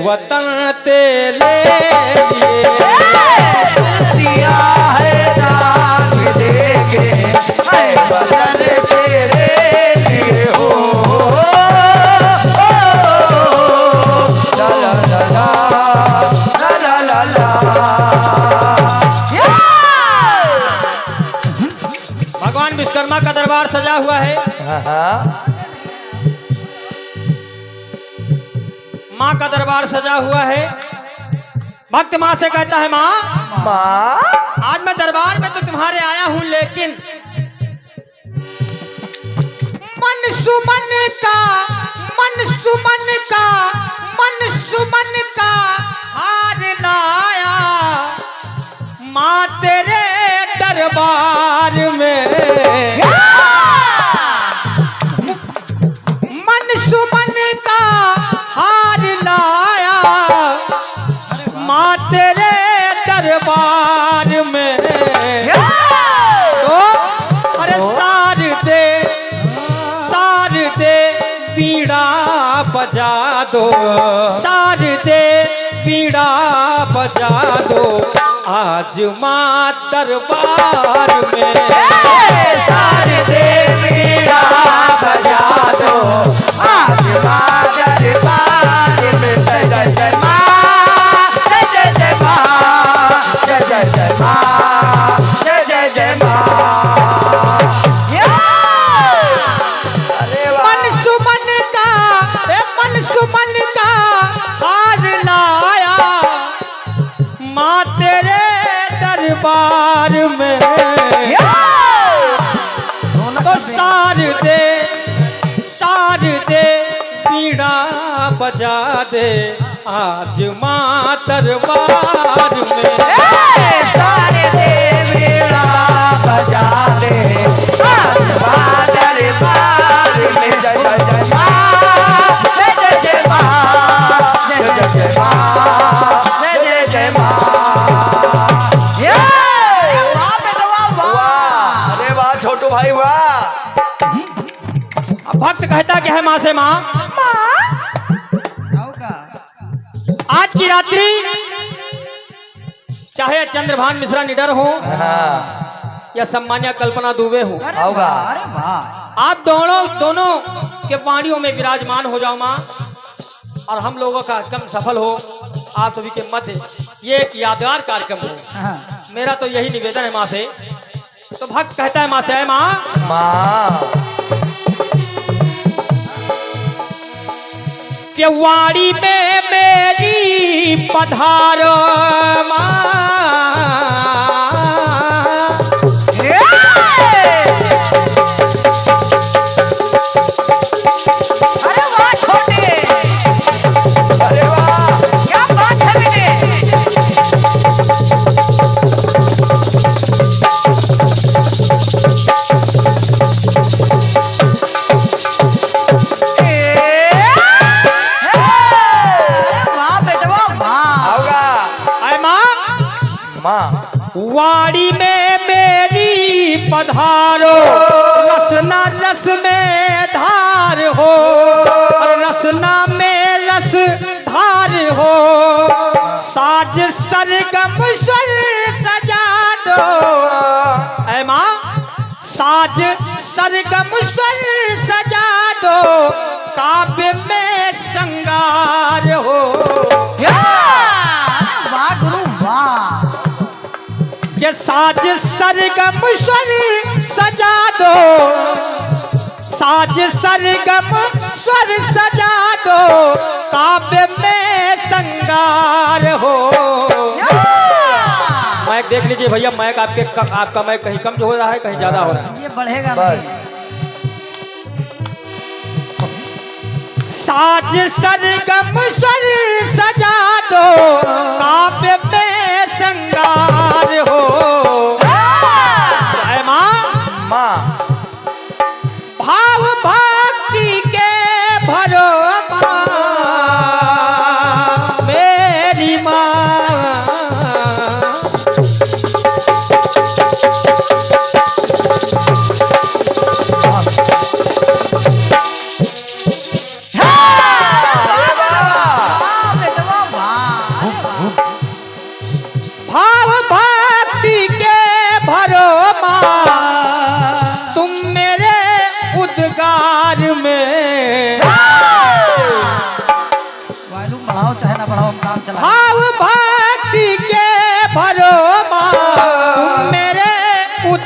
वतन तेरे लिए दिया है जान देंगे है वतन तेरे लिए हो ला ला ला ला ला ला ला। भगवान विश्वकर्मा का दरबार सजा हुआ है। माँ का दरबार सजा हुआ है। भक्त माँ से कहता है माँ आज मैं दरबार में तो तुम्हारे आया हूं, लेकिन मन सुमन का हार लाया माँ तेरे दरबार में। मन सुमन का हार लाया माँ तेरे दरबार में। तो अरे सार दे पीड़ा बजा दो, सार दे पीड़ा बजा दो आज माँ दरबार में। सार दे पीड़ा बजा दो आज माँ दरबार में। जय जय जय माँ, जय जय जय माँ, जय जय जय माँ, जय जय जय माँ। मन सुमन का हार लाया माँ तेरे दरबार में। तो सार दे पीड़ा बजा दे आज माँ दरबार में। सार दे पीड़ा बजा दे आज माँ दरबार में। जय जय जय माँ, जय जय जय माँ, जय जय जय माँ, जय जय जय माँ। अरे वाह छोटू भाई वाह। भक्त कहता क्या है माँ से, माँ आज की रात्रि चाहे चंद्रभान मिश्रा निडर हो या सम्मान्य कल्पना दुबे हो, आप दोनों के वाणियों में विराजमान हो जाओ माँ, और हम लोगों का कार्यक्रम सफल हो। आप सभी के मध्य ये एक यादगार कार्यक्रम हो। मेरा तो यही निवेदन है माँ से। तो भक्त कहता है माँ से, माँ के वाड़ी में मेरी पधारो माँ। अरे वाह छोटे, अरे वाह क्या बात है बेटे। वाड़ी में मेरी पधारो रसना रस में धार हो, रसना में रस धार हो। साज सरगम स्वर सजा दो ऐ माँ, साज सरगम स्वर सजा दो काव्य में श्रृंगार हो। वाह गुरु वाह। ये साज सरगम स्वर सजा दो, साज सरगम स्वर सजा दो काव्य में श्रृंगार हो। माइक देख लीजिए भैया, माइक आपका माइक कहीं कम हो रहा है, कहीं ज्यादा हो रहा है। ये बढ़ेगा बस। साज सरगम स्वर सजा दो काव्य में श्रृंगार हो। ऐ माँ भाव भक्ति के भरो माँ मेरी माँ।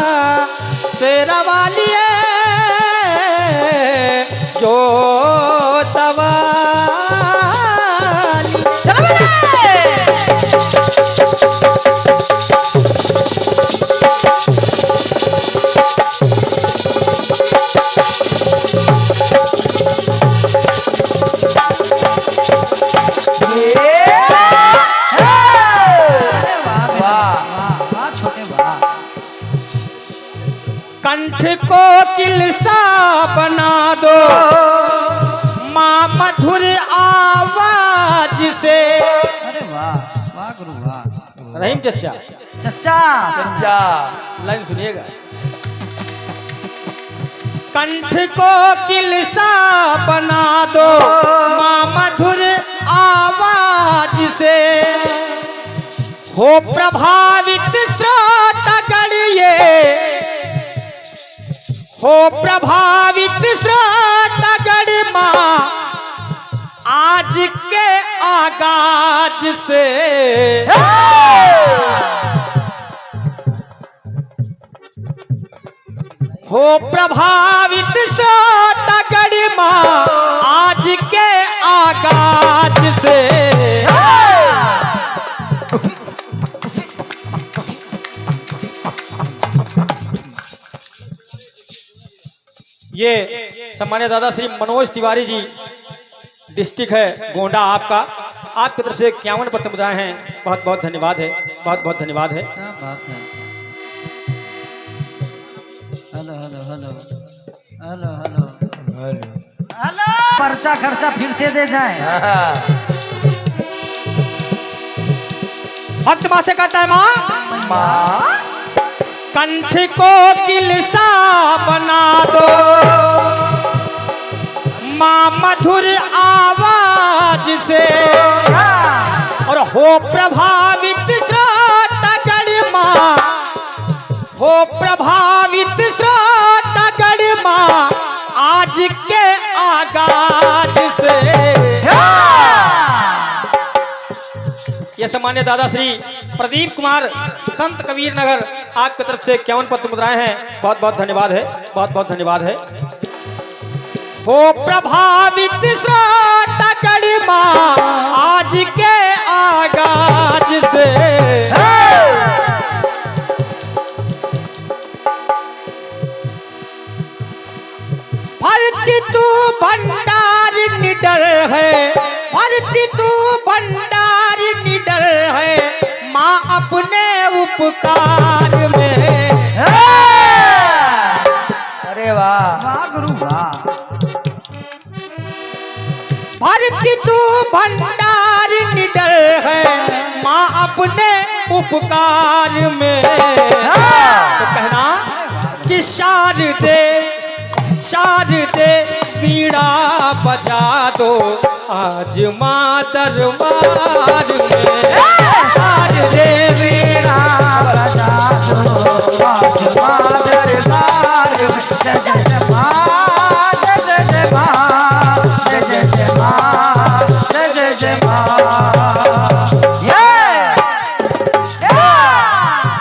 माँ लिए जो तवाली। चलो कंठ को किलसा बना दो माँ मधुर आवाज से। अरे वाह वाह गुरु वाह। रहीम चचा चचा चचा लाइन सुनिएगा। कंठ को किलसा बना दो माँ मधुर आवाज से, हो प्रभावित स्रोत गढ़िए, हो प्रभावित स्रोत गढ़ माँ आज के आगाज से। हो प्रभावित स्रोत गढ़ माँ आज के आगाज से। ये सम्मानित दादा श्री मनोज तिवारी जी, डिस्ट्रिक्ट है गोंडा आपका, आपकी तरफ से 51 पत्र मुद्राएं हैं। बहुत बहुत धन्यवाद है, बहुत बहुत धन्यवाद है। क्या बात है। Hello hello hello hello hello hello. पर्चा खर्चा फिर से दे जाए। भक्त माँ से कहता है माँ, कंठ को किलसा बना दो माँ मधुर आवाज से, और हो प्रभावित स्रोत गढ़ माँ, हो प्रभावित स्रोत गढ़ माँ आज के आगाज से। ये सम्मान्य दादा श्री प्रदीप कुमार संत कबीर नगर, आपकी तरफ से 51 पत्र मुद्राएं हैं। बहुत बहुत धन्यवाद है, बहुत बहुत धन्यवाद है। हो प्रभावित स्रोत गढ़ माँ आज के आगाज से। भरती तू भंडार निडर है, भरती तू भंडार निडर है माँ अपने उपकार में। अरे वाह वाह गुरु वाह। भरती तू भंडार निडर है माँ अपने उपकार में। तो कहना कि शारदे शारदे बीड़ा बजा दो आज माँ दरबार में। शारदे बीड़ा बजा दो आज माँ दरबार में। जय जय माँ, जय जय माँ, जय जय माँ, जय जय माँ।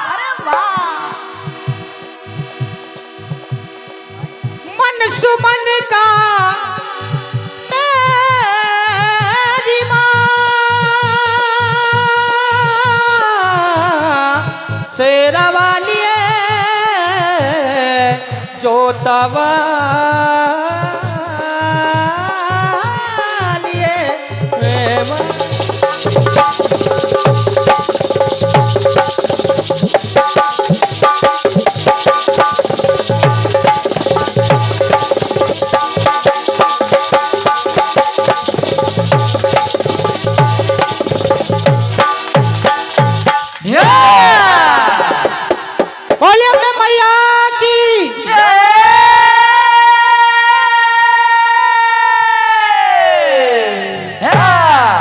अरे वाह। मन सुमन का मेरी माँ शेरा वाली है जो तवाली है। बोलिए अपने मैया की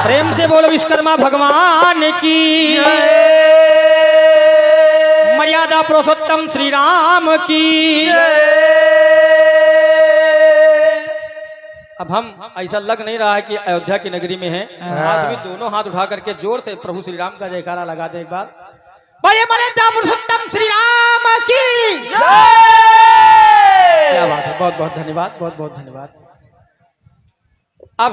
प्रेम से बोलो विश्वकर्मा भगवान की। मर्यादा पुरुषोत्तम श्री राम की। अब हम ऐसा लग नहीं रहा है कि अयोध्या की नगरी में हैं। आज भी दोनों हाथ उठा करके जोर से प्रभु श्री राम का जयकारा लगा दे एक बार। बोलिए मर्यादा पुरुषोत्तम श्री राम की। बहुत बहुत धन्यवाद, बहुत बहुत धन्यवाद। अब